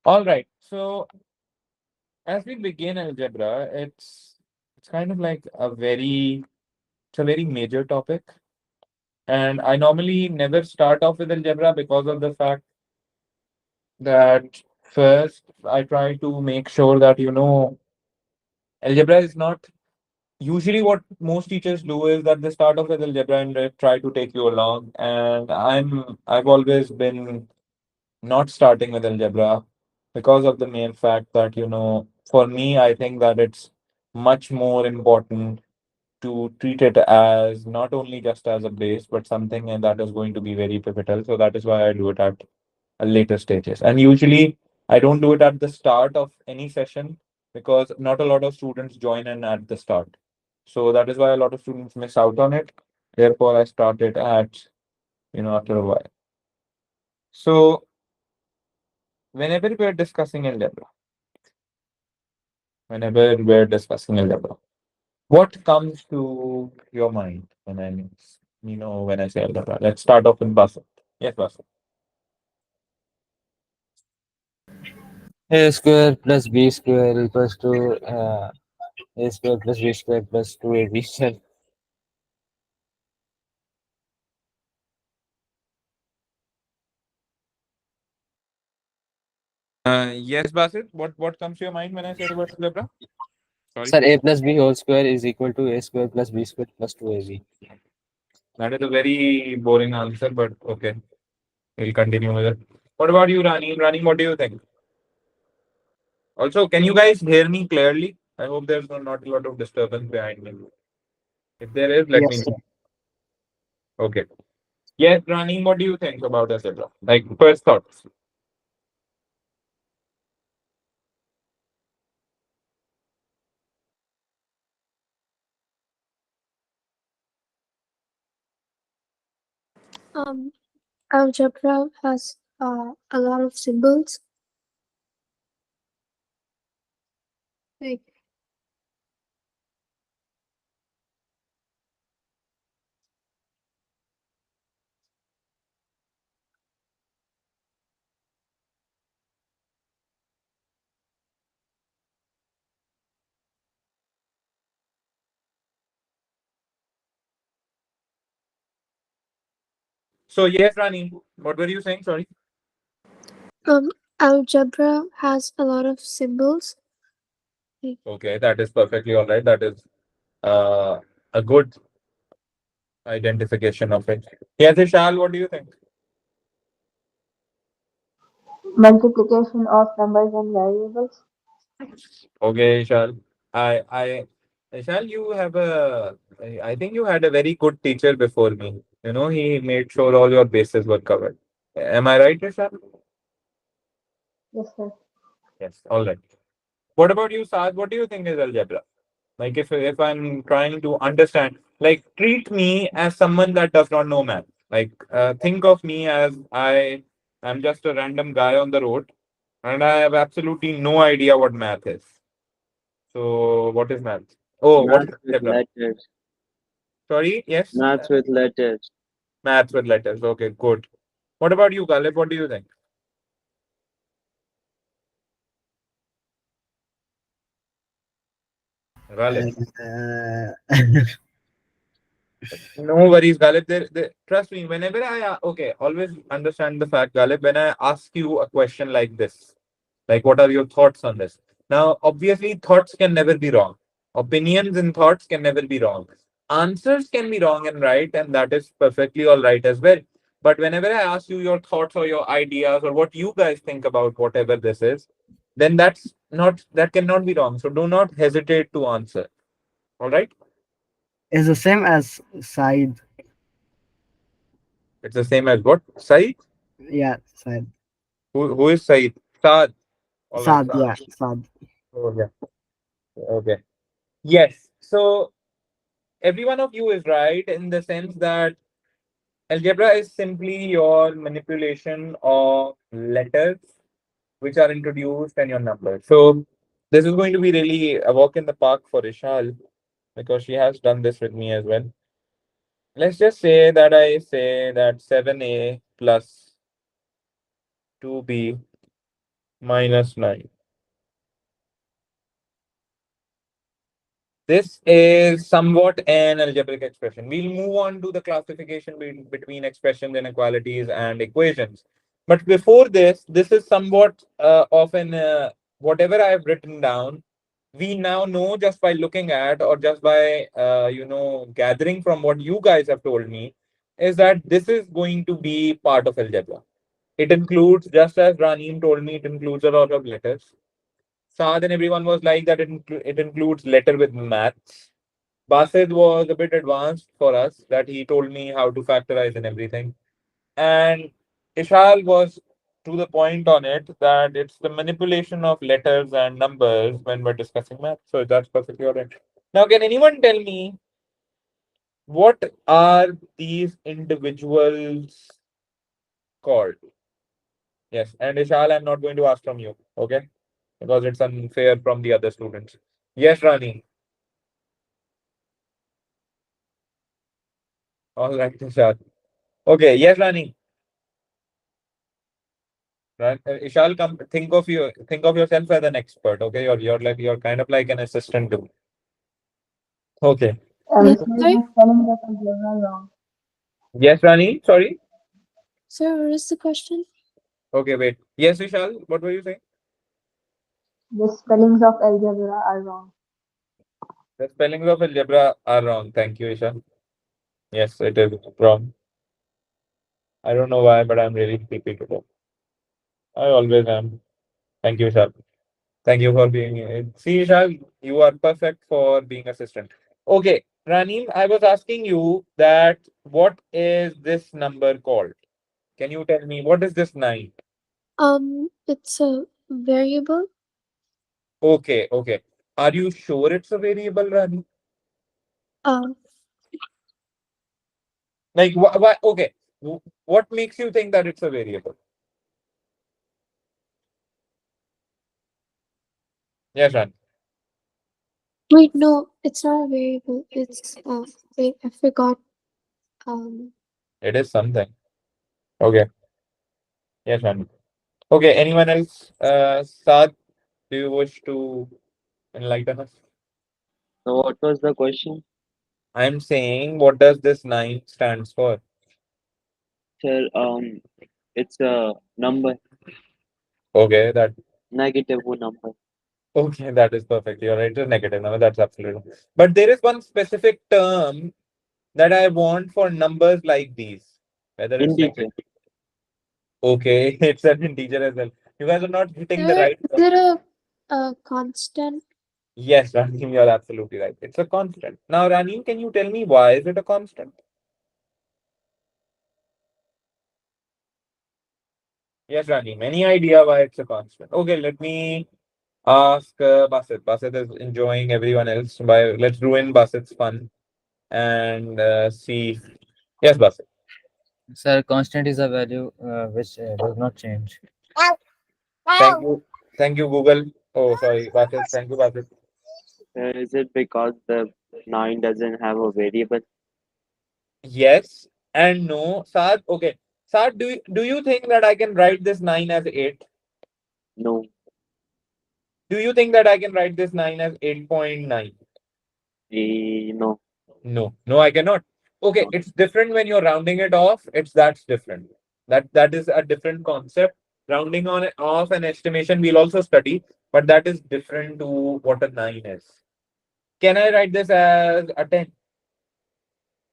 All right. So as we begin algebra, it's kind of like it's a very major topic. And I normally never start off with algebra because of the fact that first I try to make sure that algebra is not usually what most teachers do is that they start off with algebra and they try to take you along. And I've always been not starting with algebra because of the main fact that, for me, I think that it's much more important to treat it as not only just as a base, but something that is going to be very pivotal. So that is why I do it at a later stages. And usually I don't do it at the start of any session because not a lot of students join in at the start. So that is why a lot of students miss out on it. Therefore, I started at, after a while. So whenever we're discussing algebra, whenever we're discussing algebra, what comes to your mind when I say algebra? Let's start off with Basit. Yes, Basit. A square plus b square equals to a square plus b square plus 2ab square. Yes, Basit. What comes to your mind when I say the word algebra? Sorry. Sir, a plus b whole square is equal to a square plus b square plus 2ab. That is a very boring answer, but okay. We'll continue with it. What about you, Rani? Rani, what do you think? Also, can you guys hear me clearly? I hope there's not a lot of disturbance behind me. If there is, let me Yes, know. sir. Okay. Yes, Rani, what do you think about algebra? Like, first thoughts. Um, Algebra has a lot of symbols. Like, So, yes, Rani, what were you saying? Sorry. um, algebra has a lot of symbols. Like, Okay, that is perfectly all right. That is uh, a good identification of it. Yes, Ishal, what do you think? Multiplication of numbers and variables. Okay, Ishal. Ishal, I think you had a very good teacher before me. He made sure all your bases were covered. Am I right, Ishal? Yes, sir. Yes, all right. What about you, Saad? What do you think is algebra? Like if I'm trying to understand, like treat me as someone that does not know math. Like think of me as I am just a random guy on the road and I have absolutely no idea what math is. So what is math? Oh, what is Maths with algebra? letters. Sorry, yes, Maths with letters. math with letters. Okay, good. What about you, Galip? What do you think? Galip. Uh, No worries, Galip. Trust me, whenever okay, always understand the fact, Galip, when I ask you a question like this, like, what are your thoughts on this? Now, obviously, thoughts can never be wrong. Opinions and thoughts can never be wrong. Answers can be wrong and right, and that is perfectly all right as well. But whenever I ask you your thoughts or your ideas or what you guys think about whatever this is, then that cannot be wrong. So do not hesitate to answer. All right? is the same as side. It's the same as what? Said? Yeah, side. Who is Said? Saad. All right, Sad. Saad. Yeah, sad. Oh, yeah. Okay. Yes. So every one of you is right in the sense that algebra is simply your manipulation of letters which are introduced and your numbers. So this is going to be really a walk in the park for Ishal because she has done this with me as well. Let's just say that I say that 7a plus 2b minus 9. This is somewhat an algebraic expression. We'll move on to the classification between expressions, inequalities, and equations. But before this, this is somewhat of an whatever I have written down. We now know just by looking at or just by gathering from what you guys have told me is that this is going to be part of algebra. It includes, just as Raneem told me, it includes a lot of letters. Saad and everyone was like that it includes letter with maths. Basid was a bit advanced for us, that he told me how to factorize and everything. And Ishal was to the point on it that it's the manipulation of letters and numbers when we're discussing math. So that's perfectly all right. Now, can anyone tell me what are these individuals called? Yes, and Ishal, I'm not going to ask from you, okay? Because it's unfair from the other students. Yes, Rani. All right, Ishal. Okay, yes, Rani. Right. Ishal, come think of yourself as an expert. Okay, you're kind of like an assistant too. Okay. Yeah, Sir, sorry. the spelling of algebra are wrong. Yes, Rani. Sorry. Sir, what is the question? Okay, wait. Yes, Vishal. What were you saying? The spellings of algebra are wrong. The spellings of algebra are wrong. Thank you, Ishal. Yes, it is wrong. I don't know why, but I'm really sleepy today. I always am. Thank you, Ishal. Thank you for being here. See, Ishal, you are perfect for being assistant. Okay, Ranim, I was asking you that what is this number called? Can you tell me what is this nine? It's a variable. Okay, okay. Are you sure it's a variable, Rani? Um, Like, why? Okay. What makes you think that it's a variable? Yes, Rani. wait, no, it's not a variable. It's wait, I forgot. Um, It is something. Okay. Yes, Rani. Okay. Anyone else? Saad, do you wish to enlighten us? So what was the question? I'm saying, what does this nine stands for? Sir, it's a number, Okay, that negative one number. okay, that is perfect. You're right. It's a negative number. That's absolutely. But there is one specific term that I want for numbers like these. Whether it's Integer. negative. Okay, it's an integer as well. You guys are not hitting the sir, right. is it a constant? Yes, Ranim, you're absolutely right. It's a constant. Now, Ranim, can you tell me why is it a constant? Yes, Ranim. Any idea why it's a constant? Okay, let me ask Basit. Basit is enjoying everyone else. By let's ruin Basit's fun and see. Yes, Basit. Sir, constant is a value which does not change. Thank you. Thank you, Google. Oh, sorry, Basit. Thank you, Basit. Is it because the 9 doesn't have a variable? Yes and no. Saad, okay. Saad, do you think that I can write this 9 as 8? No. Do you think that I can write this 9 as 8.9? No. No, no, I cannot. Okay, No. it's different when you're rounding it off. That's different. That is a different concept. Rounding on off and estimation we'll also study, but that is different to what a 9 is. Can I write this as a 10?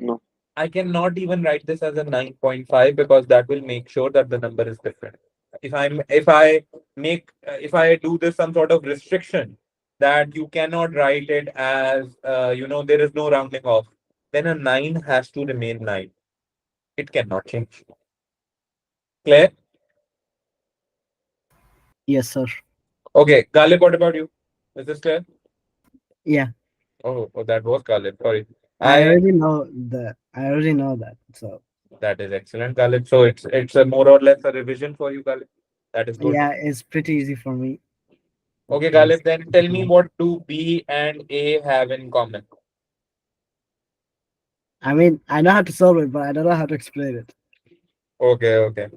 No. I cannot even write this as a 9.5 because that will make sure that the number is different. If I do this some sort of restriction that you cannot write it as there is no rounding off, then a 9 has to remain 9. It cannot change. Clear? Yes, sir. Okay, Galib, what about you? Is this clear? Yeah, Oh, that was Galib. Sorry. I I already know the. I already know that. So That is excellent, Galib. So it's a more or less a revision for you, Galib. That is good. yeah, it's pretty easy for me Okay, because Galib, then tell me what do B and A have in common? I mean I know how to solve it, but I don't know how to explain it. Okay, okay.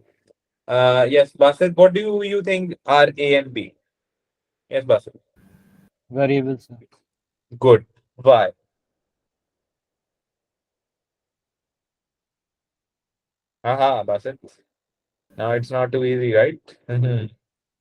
Yes, Basit, what do you think are A and B? Yes, Basit. Variables, sir. Good. Why? Aha, Basit. Now it's not too easy, right?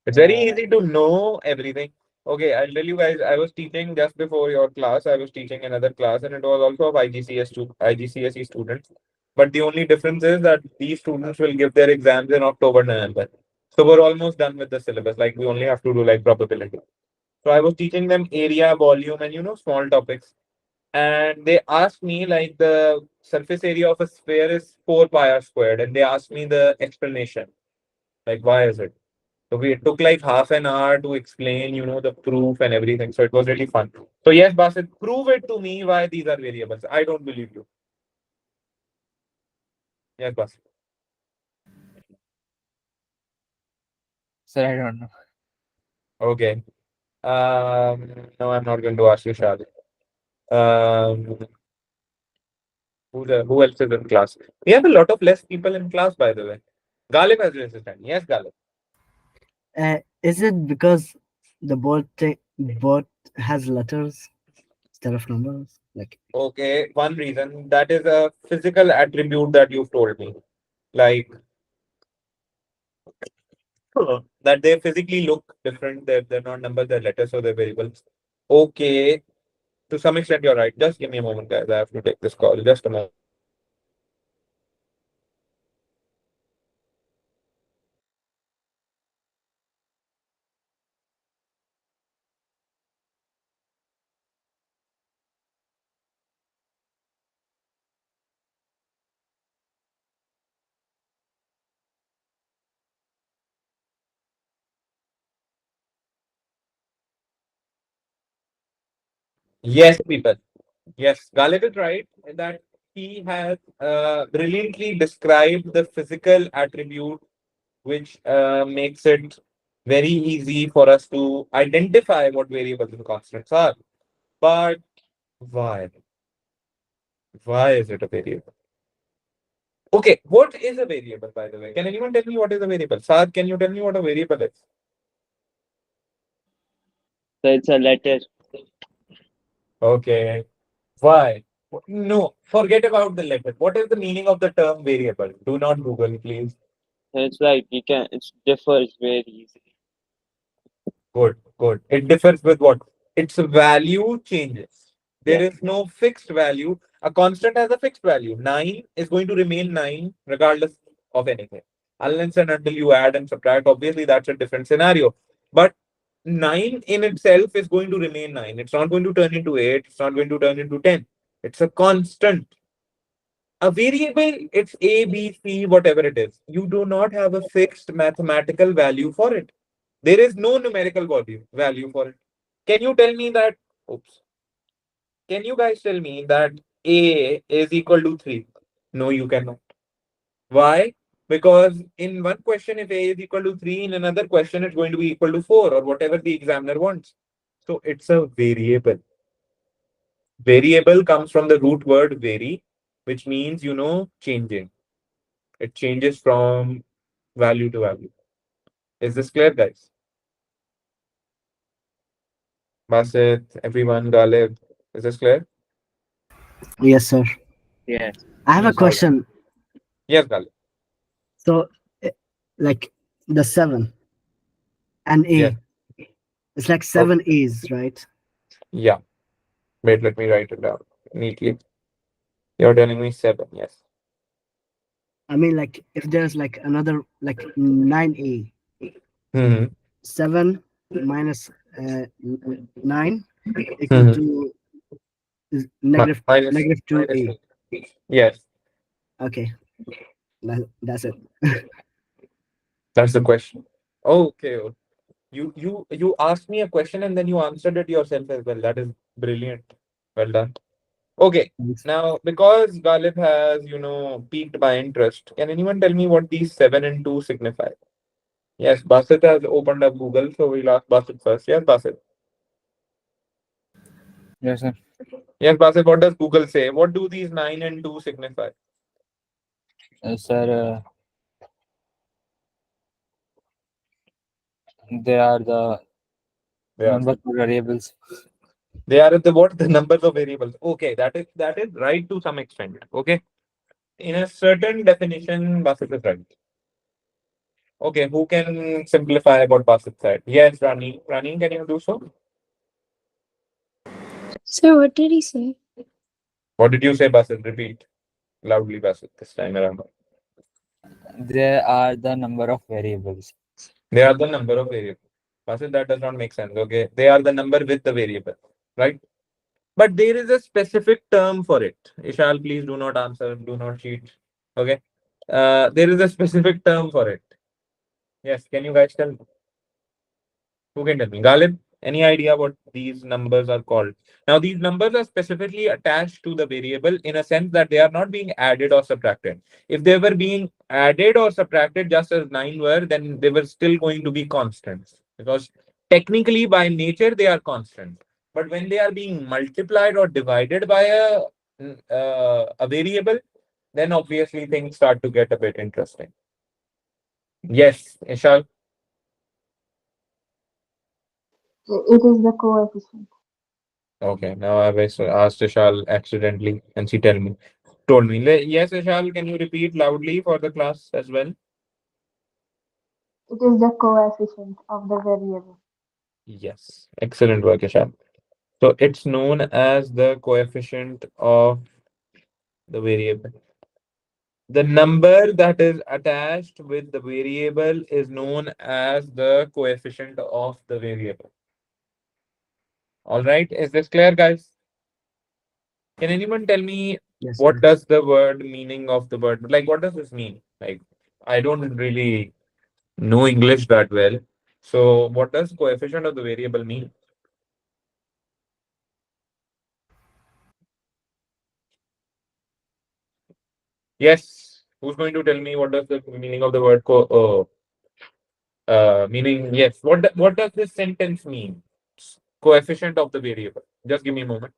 It's very Uh, easy to know everything. Okay, I'll tell you guys, I was teaching just before your class. I was teaching another class, and it was also of IGCSE students. But the only difference is that these students will give their exams in October, November. So we're almost done with the syllabus. Like we only have to do like probability. So I was teaching them area, volume, and small topics. And they asked me like the surface area of a sphere is 4 pi r squared, and they asked me the explanation. Like why is it? So we it took like half an hour to explain, the proof and everything. So it was really fun. So yes, Basit, prove it to me why these are variables. I don't believe you. Yes, Basit. sir, I don't know. Okay. No, I'm not going to ask you, Shadi. Um, who else is in class? We have a lot of less people in class, by the way. Galib has raised his hand. Yes, Galib. Is it because the board has letters instead of numbers? Like, Okay, one reason that is a physical attribute that you've told me, like that they physically look different. They're not numbers, they're letters, so they're variables. Okay, to some extent, you're right. Just give me a moment, guys. I have to take this call. Just a moment. Yes, people. Yes, Galip is right in that he has brilliantly described the physical attribute which makes it very easy for us to identify what variables and constants are. But why? Why is it a variable? Okay, what is a variable, by the way? Can anyone tell me what is a variable? Saad, can you tell me what a variable is? So it's a letter. Okay, why? No, forget about the letter. What is the meaning of the term variable? Do not Google, please. So it's like you can. It differs very easily. Good, good. It differs with what? Its value changes. There Yeah. is no fixed value. A constant has a fixed value. 9 is going to remain 9 regardless of anything. Unless and until you add and subtract, obviously that's a different scenario. But 9 in itself is going to remain 9. It's not going to turn into 8. It's not going to turn into 10. It's a constant. A variable, it's A, B, C, whatever it is. You do not have a fixed mathematical value for it. There is no numerical value for it. Can you tell me that? Oops. Can you guys tell me that A is equal to 3? No, you cannot. Why? Because in one question, if A is equal to 3, in another question, it's going to be equal to 4 or whatever the examiner wants. So it's a variable. Variable comes from the root word vary, which means, changing. It changes from value to value. Is this clear, guys? Basit, everyone, Galib, is this clear? yes, sir. Yes. I have a All right. question. Yes, Galib. So, eh, like the 7 and Yes. A, it's like Okay. 7 A's, right? Yeah. Wait, let me write it down neatly. You're telling me 7. Yes. I mean, like if there's like another like 9A, Mm-hmm. 7 minus 9 equal Mm-hmm. to is negative negative Minus 2A. 2. Yes. Okay, that's it. That's the question. Okay. You asked me a question and then you answered it yourself as well. That is brilliant. Well done. Okay. Thanks. Now, because Galib has, piqued my interest, can anyone tell me what these 7 and 2 signify? Yes, Basit has opened up Google, so we'll ask Basit first. Yes, Basit. Yes, sir. Yes, Basit, what does Google say? What do these 9 and 2 signify? Sir, They are the They are. number of variables. They are the what? The numbers of variables. Okay, that is right to some extent. Okay. In a certain definition, Basit is right. Okay, who can simplify what Basit said? Yes, Rani. Rani, can you do so? Sir, what did he say? What did you say, Basit? Repeat loudly, Basit, this time around. They are the number of variables. They are the number of variables. Basit, that does not make sense. Okay, they are the number with the variable, right? But there is a specific term for it. Ishal, please do not answer. Do not cheat. Okay. There is a specific term for it. Yes, can you guys tell me? Who can tell me? Galib, any idea what these numbers are called? Now, these numbers are specifically attached to the variable in a sense that they are not being added or subtracted. If they were being added or subtracted just as 9 were, then they were still going to be constants because technically by nature they are constant. But when they are being multiplied or divided by a variable, then obviously things start to get a bit interesting. Yes, Ishal. It is the coefficient. Okay, now I've asked Ishal accidentally, and she told me. Yes, Ishal, can you repeat loudly for the class as well? It is the coefficient of the variable. Yes, excellent work, Ishal. So it's known as the coefficient of the variable. The number that is attached with the variable is known as the coefficient of the variable. All right, is this clear, guys? Can anyone tell me Yes, what sir. does the word meaning of the word like? What does this mean? Like, I don't really know English that well. So, what does coefficient of the variable mean? Yes. Who's going to tell me what does the meaning of the word meaning? Yes. What does this sentence mean? Coefficient of the variable. Just give me a moment.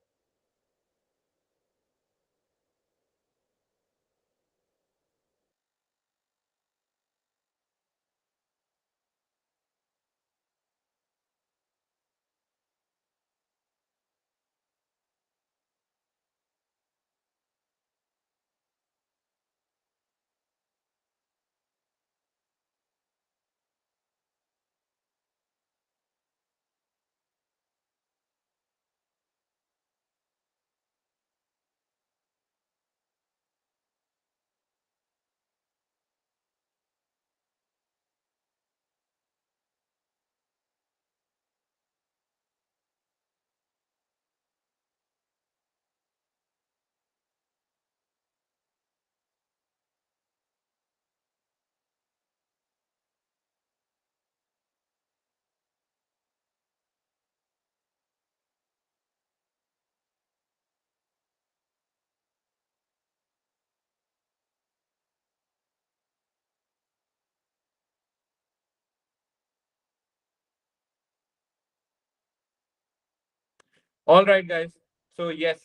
All right, guys. So yes,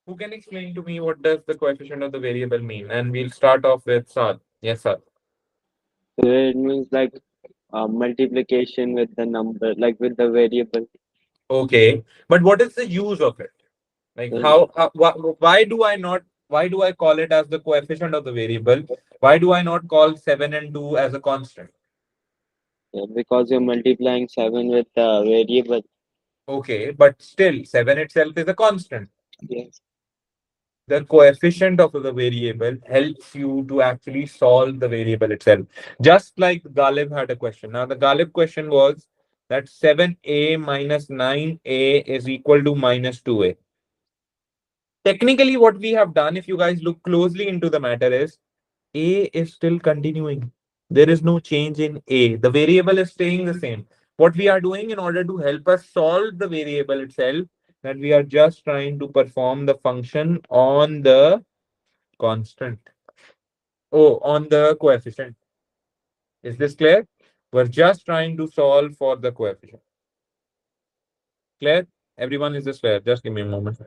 who can explain to me what does the coefficient of the variable mean? And we'll start off with Saad. Yes, sir. So it means like multiplication with the number, like with the variable. Okay, but what is the use of it? Like Uh, why do I call it as the coefficient of the variable? Why do I not call 7 and 2 as a constant? because you're multiplying 7 with the variable. Okay, but still 7 itself is a constant. Yes. The coefficient of the variable helps you to actually solve the variable itself. Just like Galib had a question. Now the Galib question was that 7a minus 9a is equal to minus 2a. Technically, what we have done, if you guys look closely into the matter, is A is still continuing. There is no change in A. The variable is staying the same. What we are doing in order to help us solve the variable itself, that we are just trying to perform the function on the constant. Oh, on the coefficient. Is this clear? We're just trying to solve for the coefficient. Clear? Everyone, is this clear? Just give me a moment.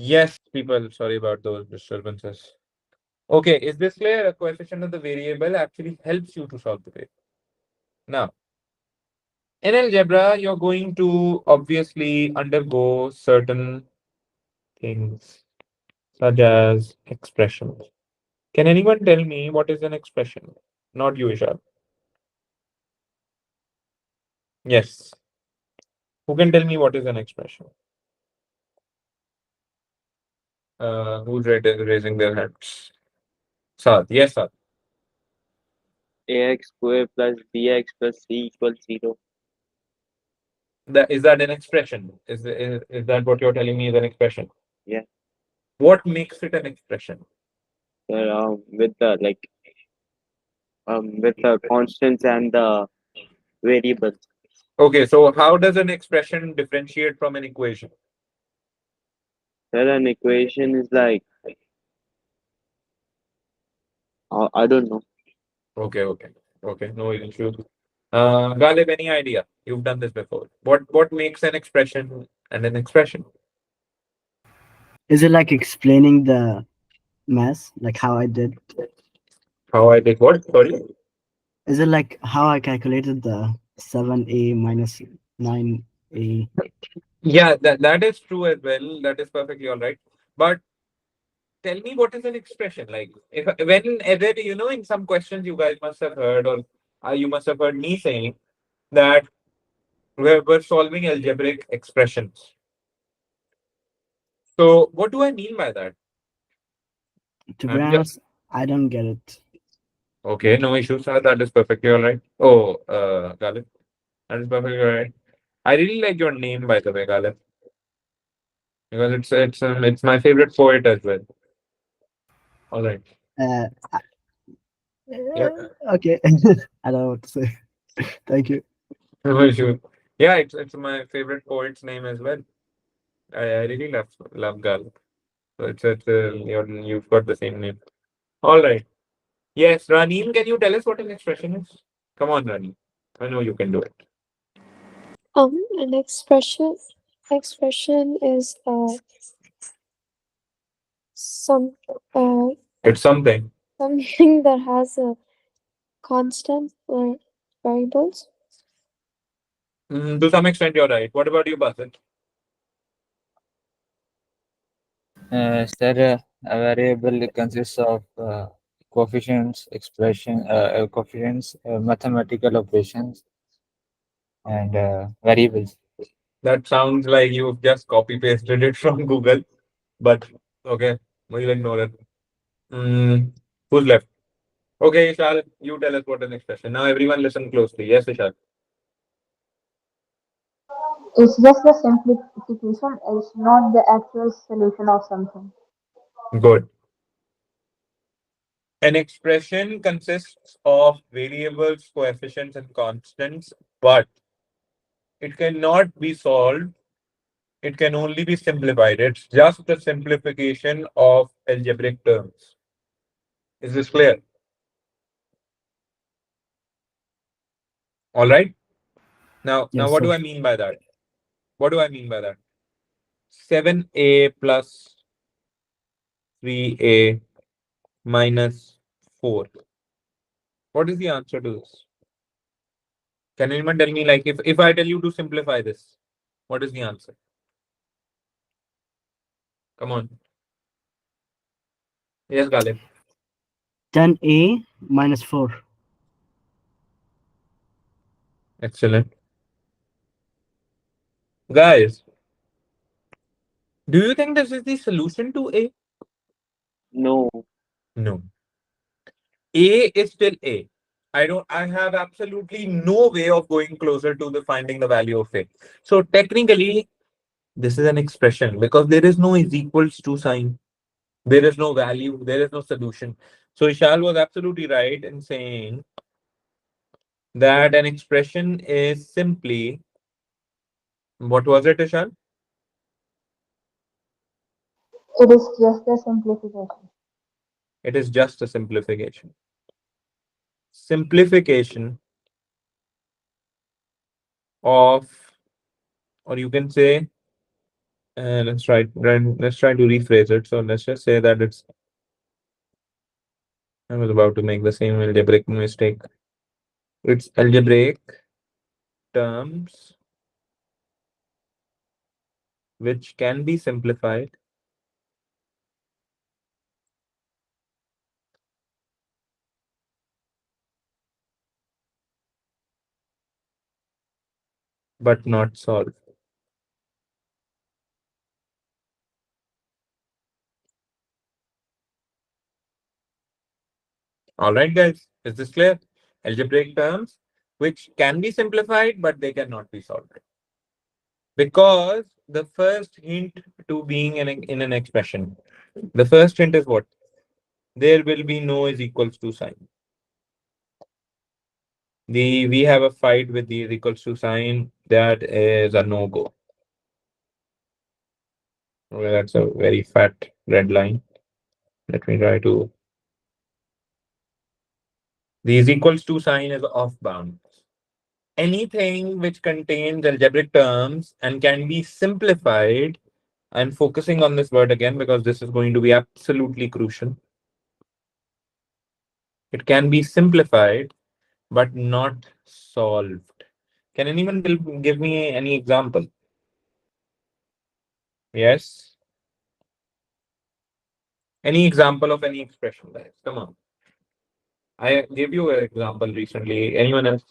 Yes, people, sorry about those disturbances. Okay, is this clear? A coefficient of the variable actually helps you to solve the paper. Now, in algebra, you're going to obviously undergo certain things such as expressions. Can anyone tell me what is an expression? Not you, Ishal. Yes. Who can tell me what is an expression? Who's raising their hands? Saad. Yes, Saad. ax square plus bx plus c equals 0. Is that an expression? Is that what you're telling me is an expression? Yeah. What makes it an expression? So, with the constants and the variables. Okay, so how does an expression differentiate from an equation? Then an equation is like I don't know. Okay, no issue. Galib, any idea? You've done this before. What makes an expression and an expression? Is it like explaining the math, like how I did? How I did what? Sorry. Is it like how I calculated the 7a minus 9a? Yeah, that is true as well. That is perfectly all right. But tell me what is an expression like? If whenever in some questions you guys must have heard, or you must have heard me saying that we're solving algebraic expressions. So what do I mean by that? To be I'm just honest, I don't get it. okay. No issues, sir. That is perfectly all right. Oh, Galip, that is perfectly all right. I really like your name, by the way, Galip, because it's my favorite poet as well. All right. Uh, Yeah. okay, I don't know what to say. Thank you. No issue. Yeah, it's my favorite poet's name as well. I really love Galip. So you've got the same name. All right. Yes, Raneem, can you tell us what an expression is? Come on, Raneem. I know you can do it. An expression is some uh It's something. something that has a constant or variables. To some extent, you're right. What about you, Basit? Sir, a variable consists of coefficients, mathematical operations, and variables. That sounds like you've just copy pasted it from Google, but okay, we'll ignore it. Mm, who's left? Okay, Ishal, you tell us what an expression. Now, everyone listen closely. Yes, Ishal. It's just a simplification. It's not the actual solution of something. Good. An expression consists of variables, coefficients, and constants, but it cannot be solved. It can only be simplified. It's just a simplification of algebraic terms. Is this clear? All right. Now, Yes, what sir. do I mean by that? What do I mean by that? 7a plus 3a minus 4. What is the answer to this? Can anyone tell me, like, if I tell you to simplify this, what is the answer? Come on. Yes, Galib. 10a minus 4. Excellent. Guys, do you think this is the solution to A? No. No. A is still A. I have absolutely no way of going closer to the finding the value of A. So technically, this is an expression because there is no is equals to sign. There is no value. There is no solution. So Ishal was absolutely right in saying that an expression is simply, what was it, Ishal? It is just a simplification. It is just a simplification. Simplification of, or you can say, let's try to rephrase it. So let's just say that it's I was about to make the same algebraic mistake. It's algebraic terms which can be simplified but not solved. All right, guys, is this clear? Algebraic terms which can be simplified but they cannot be solved. Because the first hint to being in an expression, the first hint is what? There will be no is equals to sign. We have a fight with the is equals to sign. That is a no-go. Well, that's a very fat red line. Let me try to. The is equals to sign is off bounds. Anything which contains algebraic terms and can be simplified. I'm focusing on this word again because this is going to be absolutely crucial. It can be simplified but not solved. Can anyone give me any example? Yes. Any example of any expression, guys? Come on. I gave you an example recently. Anyone else?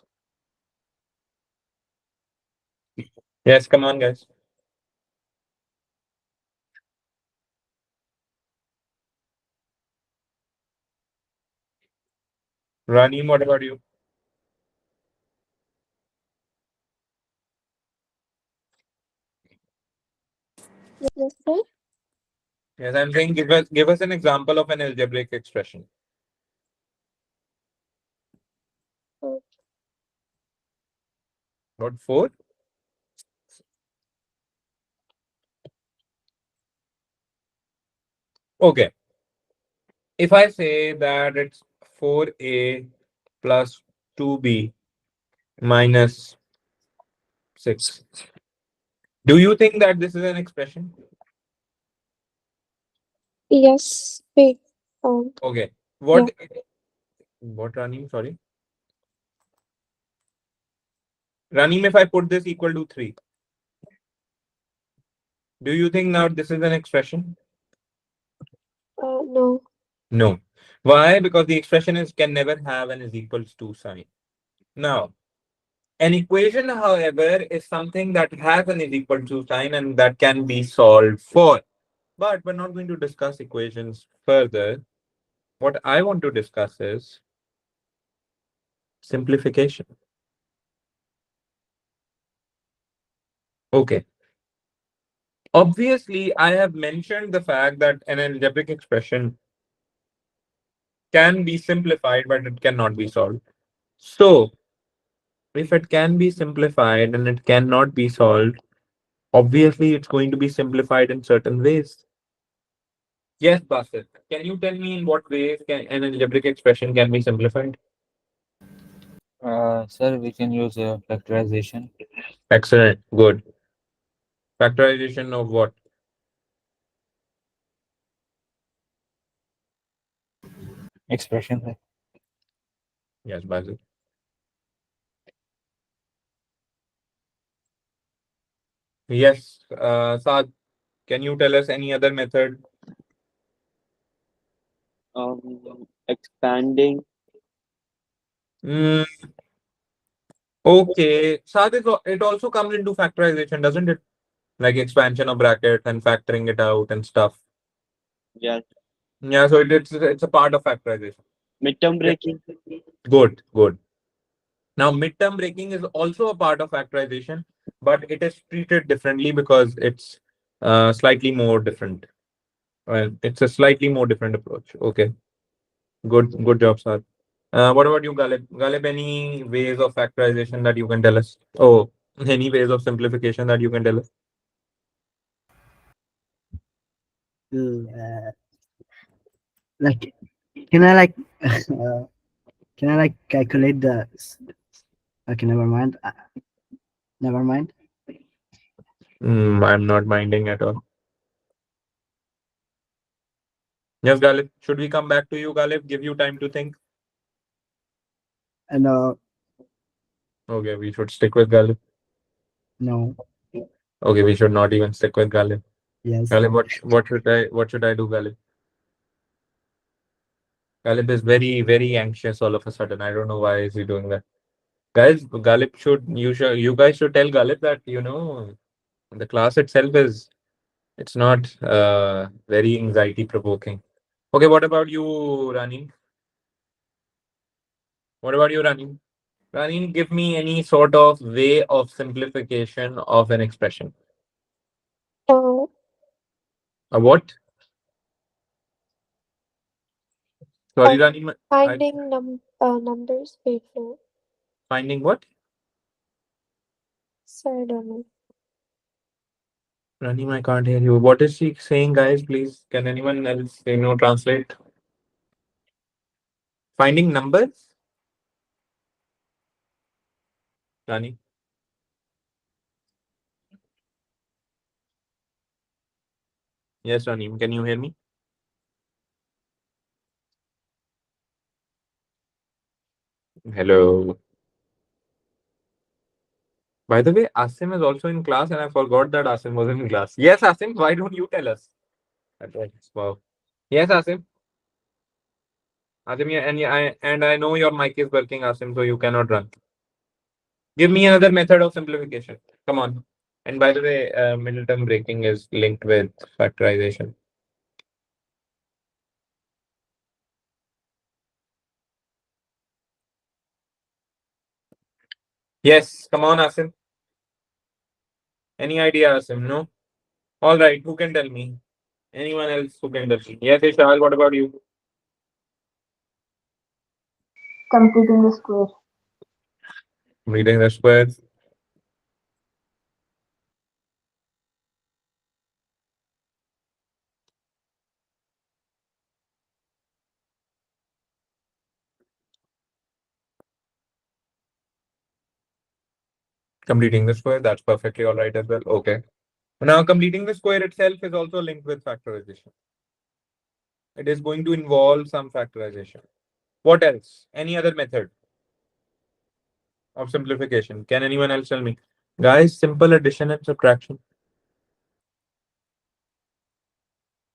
Yes, come on, guys. Rani, what about you? Yes, sir. Yes, I'm saying give us an example of an algebraic expression. Uh, What, four? Okay. If I say that it's 4a plus 2b minus 6, do you think that this is an expression? yes. Wait. Okay. Yeah. What, Rani? Sorry. Rani, if I put this equal to 3, do you think now this is an expression? No. No. Why? Because the expression is can never have an is equals to sign. Now, an equation, however, is something that has an is equal to sign and that can be solved for. But we're not going to discuss equations further. What I want to discuss is simplification. Okay. Obviously, I have mentioned the fact that an algebraic expression can be simplified, but it cannot be solved. So, if it can be simplified and it cannot be solved, obviously it's going to be simplified in certain ways. Yes, Basit. Can you tell me in what ways an algebraic expression can be simplified? Sir, we can use factorization. Excellent. Good. Factorization of what? Expression. Yes, Basit. Yes, Saad, can you tell us any other method? Expanding. Mm, okay. Saad, it also comes into factorization, doesn't it? Like expansion of bracket and factoring it out and stuff. Yes. Yeah, so it's a part of factorization. Midterm Yeah. breaking. Good, good. Now, midterm breaking is also a part of factorization, but it is treated differently because it's slightly more different. Well, it's a slightly more different approach. Okay, good job, sir. What about you, Galib? Galib, any ways of factorization that you can tell us? Oh, any ways of simplification that you can tell us? Like, can I like, can I like calculate okay, never mind. Never mind. I'm not minding at all. Yes, Galip. Should we come back to you, Galip? Give you time to think. And Okay, we should stick with Galip. no, Okay, we should not even stick with Galip. yes. Galip, what should I do, Galip? Galip is very anxious all of a sudden. I don't know why is he doing that. Guys, Galip you guys should tell Galip that the class itself is it's not very anxiety provoking. Okay, what about you, Rani? What about you, Rani? Rani, give me any sort of way of simplification of an expression. Uh, A what? Sorry, find, Rani. finding numbers. Wait for it. Finding what? Sorry, I don't know. Rani, I can't hear you. What is she saying, guys? Please, can anyone else, translate? Finding numbers? Rani? Yes, Rani, can you hear me? Hello. By the way, Asim is also in class, and I forgot that Asim was in class. Yes, Asim, why don't you tell us? Okay, wow. Yes, Asim. Asim, yeah, and I know your mic is working, Asim, so you cannot run. Give me another method of simplification. Come on. And by the way, middle term breaking is linked with factorization. Yes, come on, Asim. Any idea, Asim? No? All right, who can tell me? Anyone else who can tell me? Yes, Ishal, what about you? Completing the square. Reading the squares. Completing the square, that's perfectly all right as well. Okay. Now, completing the square itself is also linked with factorization. It is going to involve some factorization. What else? Any other method of simplification? Can anyone else tell me? Guys, simple addition and subtraction.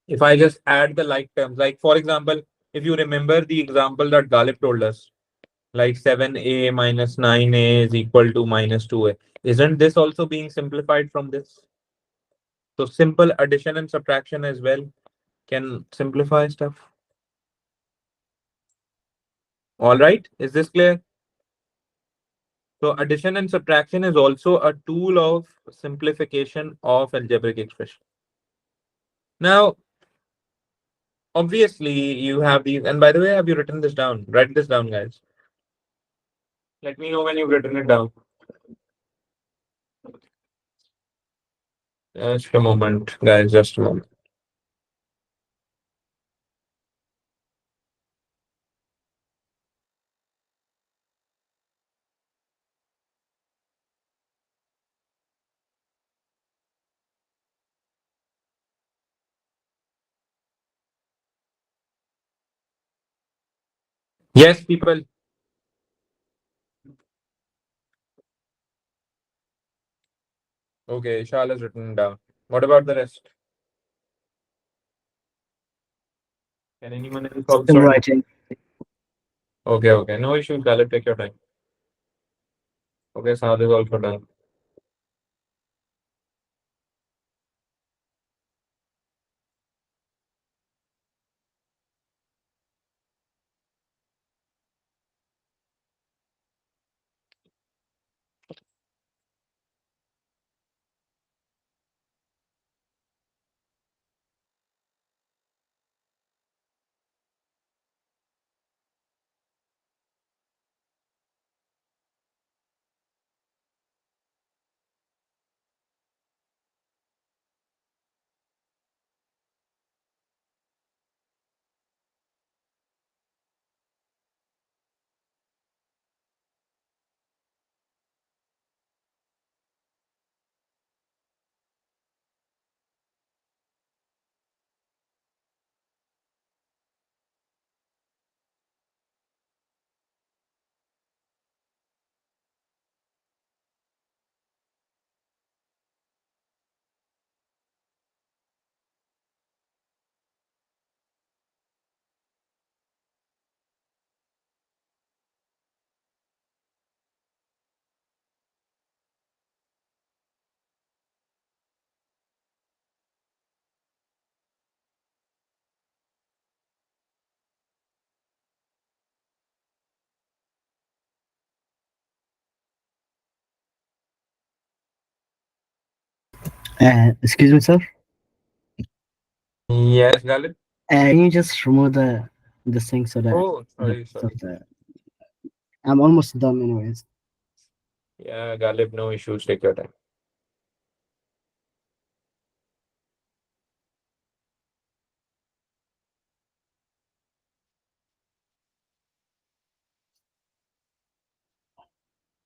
If I just add the like terms, like for example, if you remember the example that Galip told us, like 7a minus 9a is equal to minus 2a. Isn't this also being simplified from this? So simple addition and subtraction as well can simplify stuff. All right, is this clear? So addition and subtraction is also a tool of simplification of algebraic expression. Now, obviously, you have these, and by the way, have you written this down? Write this down, guys. Let me know when you've written it down. Just a moment, guys, just a moment. Yes, people. Okay, Shal has written down. What about the rest? Can anyone else Still also? writing. Okay, okay. No issues, Galip. Take your time. Okay, Saad is also done. Excuse me, sir. Yes, Galip. Can you just remove the thing so that Oh, the, sorry, so sorry. that I'm almost done, anyways. Yeah, Galip, no issues. Take your time.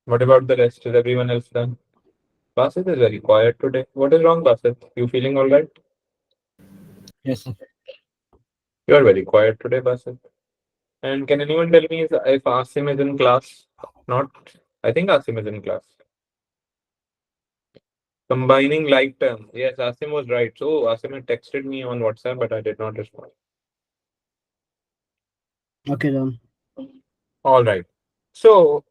What about the rest? Is everyone else done? Basit is very quiet today. What is wrong, Basit? You feeling all right? Yes, sir. You are very quiet today, Basit. And can anyone tell me if Asim is in class? Not. I think Asim is in class. Combining like terms. Yes, Asim was right. So Asim had texted me on WhatsApp, but I did not respond. Okay, done. All right. So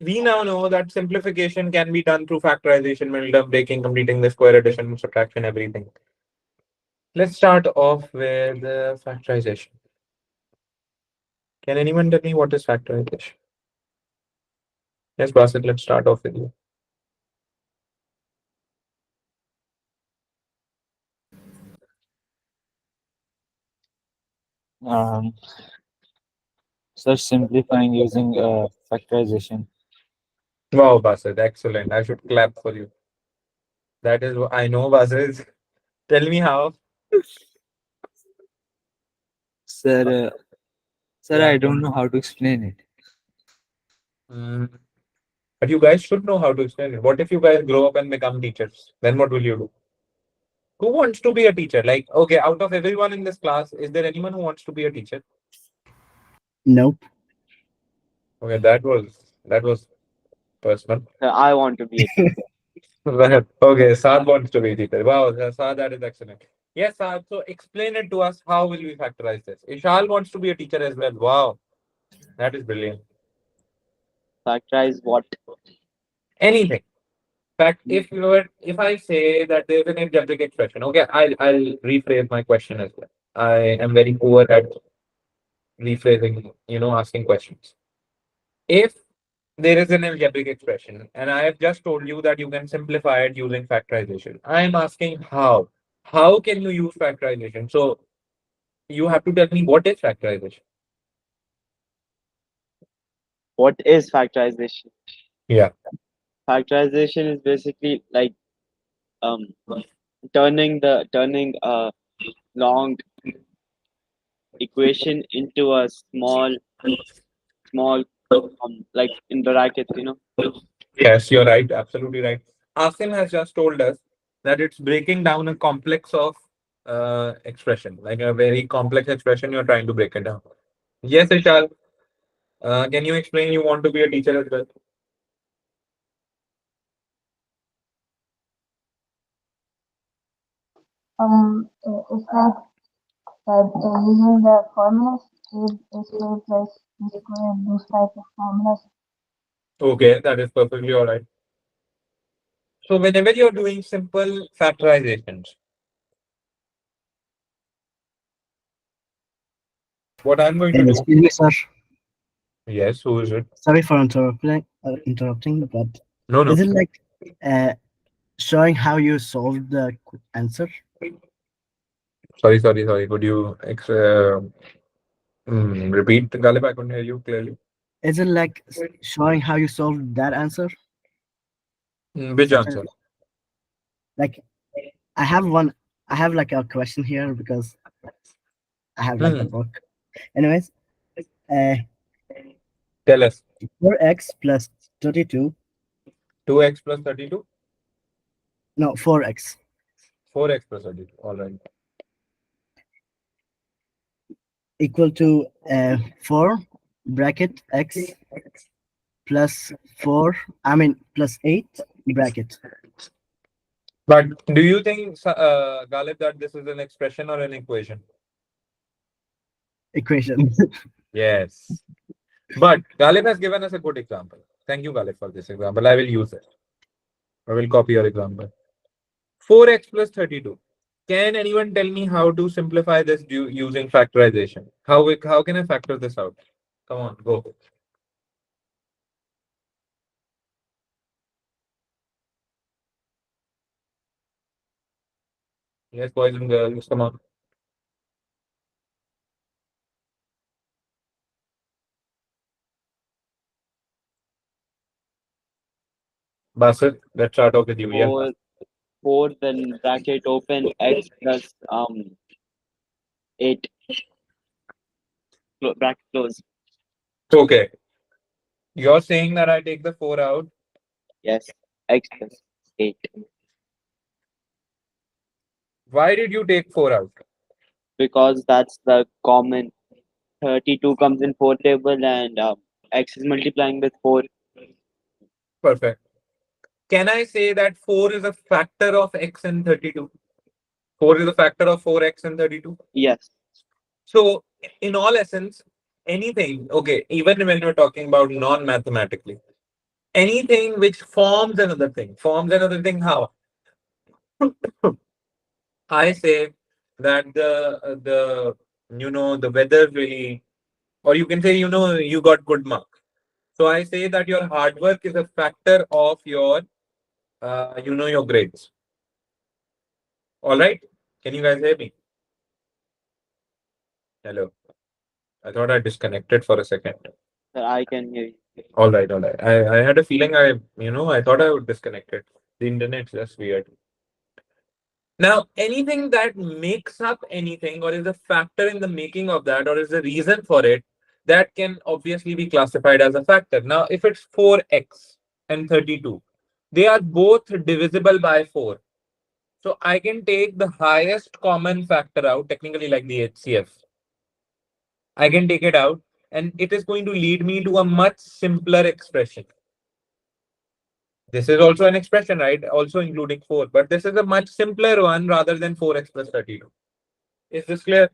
we now know that simplification can be done through factorization, middle term breaking, completing the square addition, subtraction, everything. Let's start off with factorization. Can anyone tell me what is factorization? Yes, Basit, let's start off with you. Um, so simplifying using factorization. Wow, Basit, excellent. I should clap for you. That is what I know, Basit. Tell me how. Sir, sir, Yeah. I don't know how to explain it. Mm, but you guys should know how to explain it. What if you guys grow up and become teachers? Then what will you do? Who wants to be a teacher? Like, okay, out of everyone in this class, is there anyone who wants to be a teacher? Nope. Okay, that was personal. I want to be a teacher. Well, okay, Saad wants to be a teacher. Wow, Saad, that is excellent. Yes, Saad. So explain it to us. How will we factorize this? Ishal wants to be a teacher as well. Wow, that is brilliant. Factorize what? Anything. Fact, if I say that there's an algebraic expression, okay, I'll rephrase my question as well. I am very poor at rephrasing, asking questions. If there is an algebraic expression, and I have just told you that you can simplify it using factorization. I am asking how. How can you use factorization? So you have to tell me what is factorization. What is factorization? Yeah. Factorization is basically like um turning a long equation into a small like in brackets, you know. Yes, you're right. Absolutely right. Asim has just told us that it's breaking down a complex of expression, like a very complex expression. You're trying to break it down. Yes, Ishal. Can you explain? You want to be a teacher as well? It's like that using the formulas, a square plus b square, those type of formulas. Okay, that is perfectly all right. So whenever you're doing simple factorizations, what I'm going to do? Excuse me, sir. Yes, who is it? Sorry for interrupting, but No, no. is it like uh, showing how you solved the answer? Sorry, sorry, sorry. Could you repeat, Galip? I couldn't hear you clearly. Is it like showing how you solved that answer? Which Such as answer? like I have one. I have like a question here because I have like the Hmm. book. Anyways, uh, Tell us. 4x plus 32. 2x plus 32? No, 4x 4x plus 32. All right. equal to 4 bracket x plus 4. I mean plus 8 bracket But do you think, Galip, that this is an expression or an equation? equation. Yes. But Galip has given us a good example. Thank you, Galip, for this example. I will use it. I will copy your example. 4x plus 32. Can anyone tell me how to simplify this using factorization? How can I factor this out? Come on, go. Yes, boys and girls, come on. Basit, let's start off with you. Yes. 4, then bracket open, x plus 8, bracket close. Okay. You're saying that I take the 4 out. Yes, x plus 8. Why did you take 4 out? Because that's the common. 32 comes in 4 table, and x is multiplying with 4. Perfect. Can I say that 4 is a factor of x and 32? 4 is a factor of 4x and 32. Yes. So, in all essence, anything, okay, even when you're talking about non mathematically, anything which forms another thing, how? I say that the weather really, or you can say, you got good mark. So I say that your hard work is a factor of your grades. All right. Can you guys hear me? Hello. I thought I disconnected for a second. Sir, I can hear you. All right, all right. I had a feeling I thought I would disconnect it. The internet's just weird. Now, anything that makes up anything or is a factor in the making of that or is the reason for it, that can obviously be classified as a factor. Now, if it's 4x and 32, they are both divisible by 4. So I can take the highest common factor out, technically like the HCF. I can take it out and it is going to lead me to a much simpler expression. This is also an expression, right? Also including 4, but this is a much simpler one rather than 4x plus 32. Is this clear?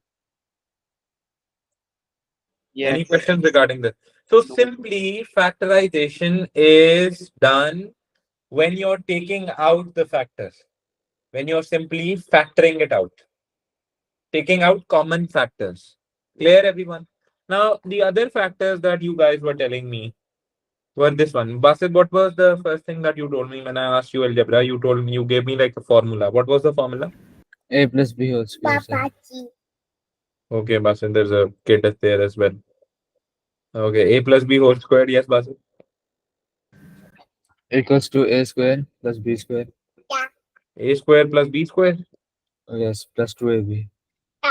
Any Yes. questions regarding this? So No. simply factorization is done when you're taking out the factors, when you're simply factoring it out, taking out common factors. Clear, everyone? Now, the other factors that you guys were telling me were this one. Basit, what was the first thing that you told me when I asked you algebra? You told me, you gave me like a formula. What was the formula? A plus B whole square, sir. Okay, Basit, there's a kid there as well. Okay, a plus b whole squared. Yes, Basit. Equals to A square plus B square. A square plus b square Yes, plus 2AB.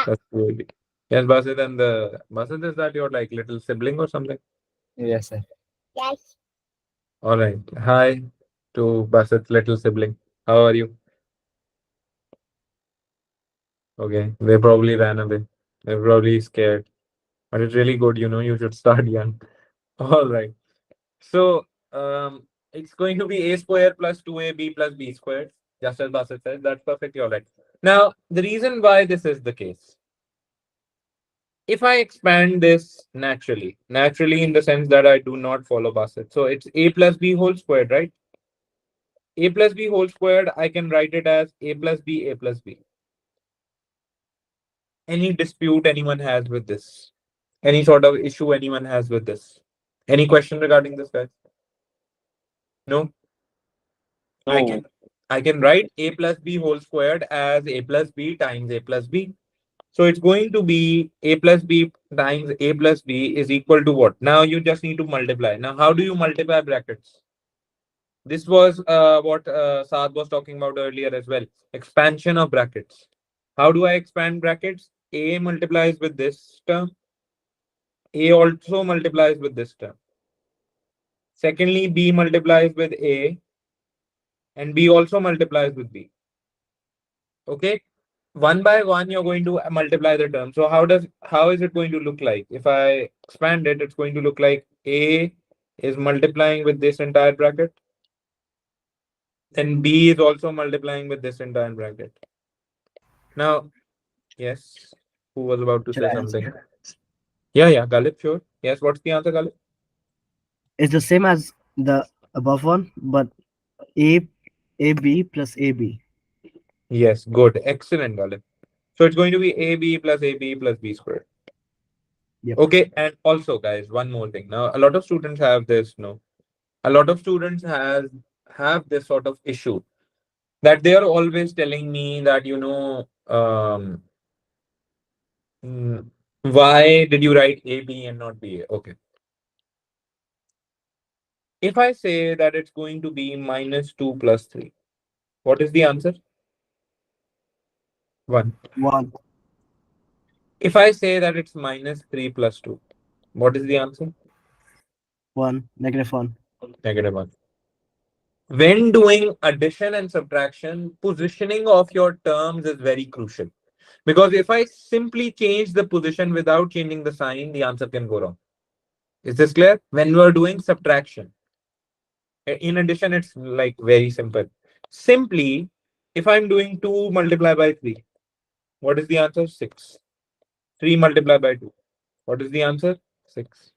plus 2ab. Yes, Basit, and the Basit, is that your like little sibling or something? Yes, sir. All right. Hi to Basit's little sibling. How are you? Okay, they probably ran away. They're probably scared. But it's really good, you should start young. All right. So it's going to be a square plus 2ab plus b squared, just as Basit said. That's perfectly all right. Now, the reason why this is the case, if I expand this naturally in the sense that I do not follow Basit. So it's a plus b whole squared, right? A plus b whole squared, I can write it as a plus b, a plus b. Any dispute anyone has with this? Any sort of issue anyone has with this? Any question regarding this, guys? No? I No. can I can write a plus b whole squared as a plus b times a plus b. So it's going to be a plus b times a plus b is equal to what? Now you just need to multiply. Now, how do you multiply brackets? This was what Saad was talking about earlier as well. Expansion of brackets. How do I expand brackets? A multiplies with this term. A also multiplies with this term. Secondly, B multiplies with A and B also multiplies with B. Okay. One by one, you're going to multiply the term. So how is it going to look like? If I expand it, it's going to look like A is multiplying with this entire bracket. Then B is also multiplying with this entire bracket. Now, yes, who was about to Should say I something? answer? Yeah, Galip, sure. Yes, what's the answer, Galip? It's the same as the above one, but A AB plus AB. Yes, good. Excellent, Galip. So it's going to be AB plus AB plus B squared. Yep. Okay, and also, guys, one more thing. Now, a lot of students have this, no. A lot of students have this sort of issue that they are always telling me that, why did you write A, B and not B? Okay. If I say that it's going to be -2 plus 3, what is the answer? 1. 1. If I say that it's -3 plus 2, what is the answer? 1. -1. -1. When doing addition and subtraction, positioning of your terms is very crucial. Because if I simply change the position without changing the sign, the answer can go wrong. Is this clear? When we're doing subtraction. In addition, it's like very simple. Simply, if I'm doing 2 multiplied by 3, what is the answer? 6. 3 multiplied by 2. What is the answer? 6.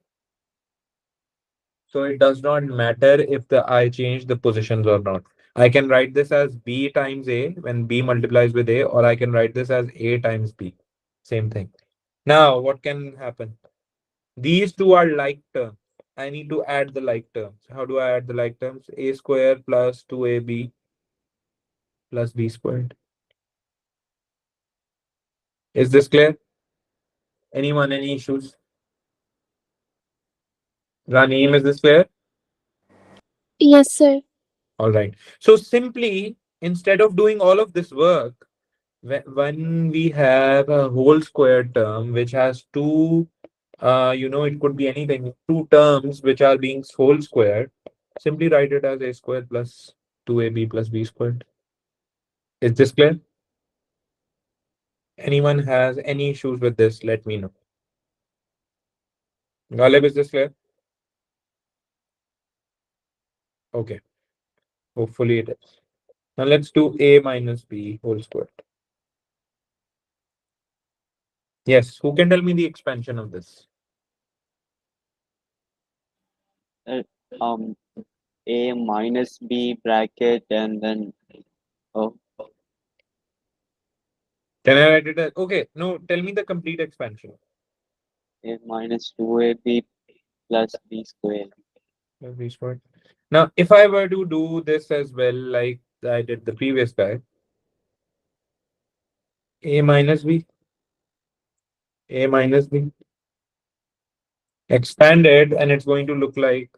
So it does not matter if I change the positions or not. I can write this as B times A when B multiplies with A, or I can write this as A times B. Same thing. Now, what can happen? These two are like terms. I need to add the like terms. How do I add the like terms? A square plus 2AB plus B squared. Is this clear? Anyone, any issues? Raneem, is this clear? Yes, sir. All right. So simply, instead of doing all of this work, when we have a whole square term which has two, it could be anything, two terms which are being whole squared, simply write it as A squared plus 2AB plus B squared. Is this clear? Anyone has any issues with this, let me know. Galib, is this clear? Okay. Hopefully it is. Now let's do A minus B whole squared. Yes, who can tell me the expansion of this? Uh, um, A minus B bracket and then oh, Can I write it as okay? No, tell me the complete expansion. A minus 2AB plus B square. B squared. Now, if I were to do this as well, like I did the previous guy, A minus B, A minus B, expanded, and it's going to look like,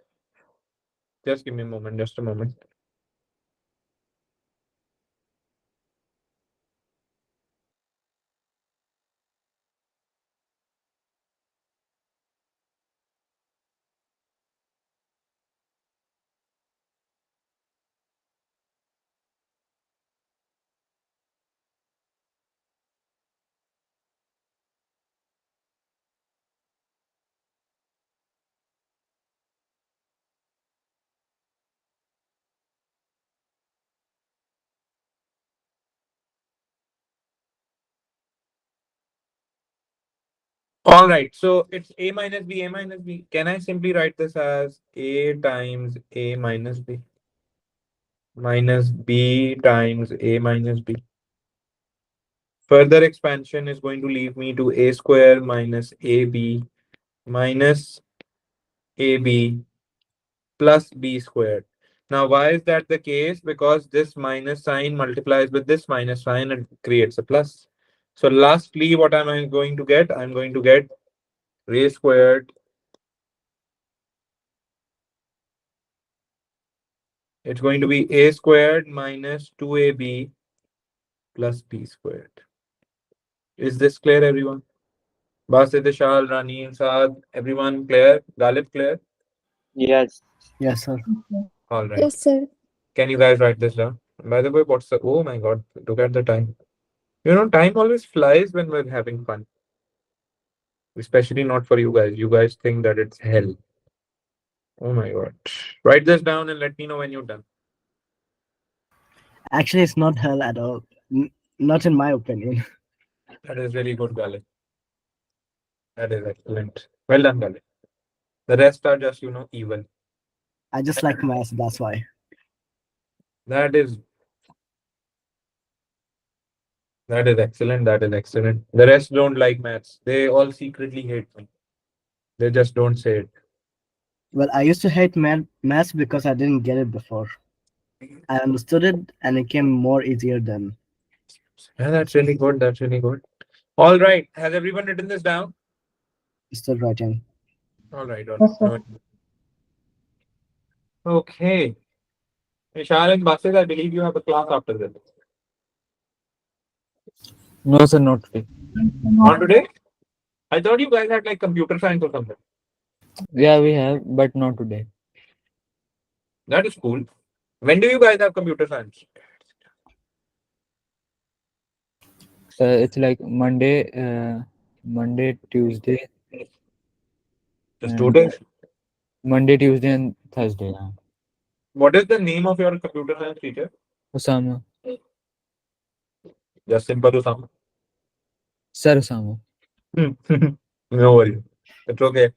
just give me a moment, just a moment. All right, so it's A minus B, A minus B. Can I simply write this as A times A minus B minus B times A minus B? Further expansion is going to leave me to A square minus AB minus AB plus B squared. Now, why is that the case? Because this minus sign multiplies with this minus sign and creates a plus. So lastly, what am I going to get? I'm going to get A squared. It's going to be A squared minus 2AB plus B squared. Is this clear, everyone? Basit, Ishal, Rani, Saad, everyone clear? Galib clear? Yes. Yes, sir. All right. Yes, sir. Can you guys write this down? By the way, what's the, oh my God, look at the time. Time always flies when we're having fun. Especially not for you guys. You guys think that it's hell. Oh my God. Write this down and let me know when you're done. Actually, it's not hell at all. Not in my opinion. That is really good, Galip. That is excellent. Well done, Galip. The rest are just, evil. I just like math, that's why. That is excellent. That is excellent. The rest don't like maths. They all secretly hate me. They just don't say it. Well, I used to hate maths because I didn't get it before. I understood it and it came more easier than Yeah, that's really good. That's really good. All right. Has everyone written this down? still writing. All right. All Yes, right. sir. No. Okay. Vishal and Basit, I believe you have a class after this. No, sir, not today. Not today? I thought you guys had like computer science or something. Yeah, we have, but not today. That is cool. When do you guys have computer science? It's like Monday, Tuesday, Just 2 days. and Monday, Tuesday, and Thursday. Yeah. What is the name of your computer science teacher? Osama. Just simple Osama. Sir Osama. No worries. It's okay.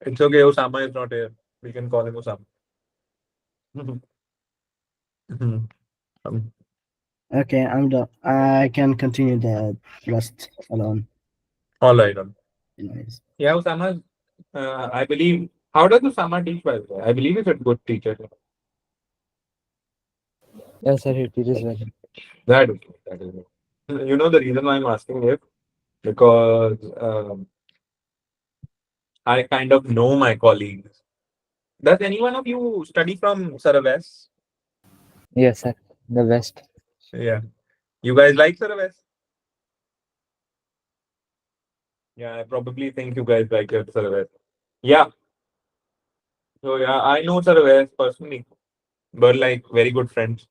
It's okay. Osama is not here. We can call him Osama. Um, Okay, I'm done. I can continue the rest alone. all right. All right. Anyways. Yeah, Osama. I believe. How does Osama teach, by the way? I believe he's a good teacher. Yes, sir, he teaches well. That is good. That is good. You know the reason why I'm asking is because I kind of know my colleagues. Does any one of you study from Saravas? Yes, sir. The best. Yeah. You guys like Saravas? Yeah, I probably think you guys like your Saravas. Yeah. So yeah, I know Saravas personally. But like very good friends.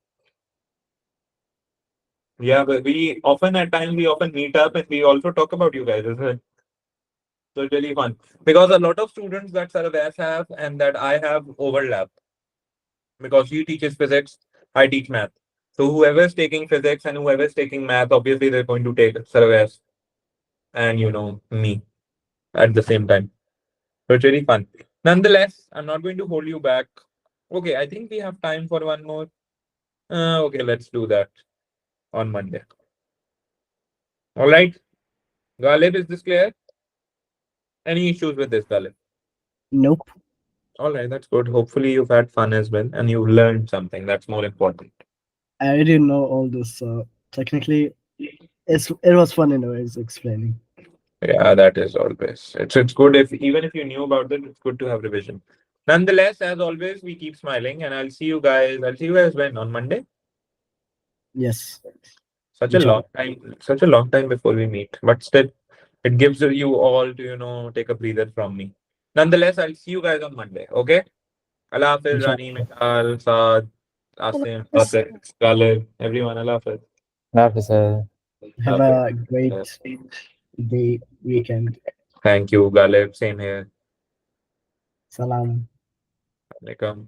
Yeah, but we often at times we often meet up and we also talk about you guys, isn't it? So it's really fun. Because a lot of students that Saravas have and that I have overlap. Because he teaches physics, I teach math. So whoever's taking physics and whoever's taking math, obviously they're going to take Saravas and me at the same time. So it's really fun. Nonetheless, I'm not going to hold you back. Okay, I think we have time for one more. Okay, let's do that on Monday. All right. Galib, is this clear? Any issues with this, Galib? Nope. All right, that's good. Hopefully you've had fun as well and you've learned something. That's more important. I already know all this, so technically it was fun anyways explaining. Yeah, that is always. It's good if even if you knew about it, it's good to have revision. Nonetheless, as always, we keep smiling and I'll see you guys. I'll see you guys when on Monday. Yes. Such a long Inshallah. time, such a long time before we meet. But still, it gives you all to, take a breather from me. Nonetheless, I'll see you guys on Monday. Okay? Allah Hafiz, Inshallah. Rani, Mithal, Saad, Asim, Fatik, Galib, everyone. Allah Hafiz. Love, sir. Have Allah a great Hafiz. day weekend. Thank you, Galib. Same here. Salam. Alaikum.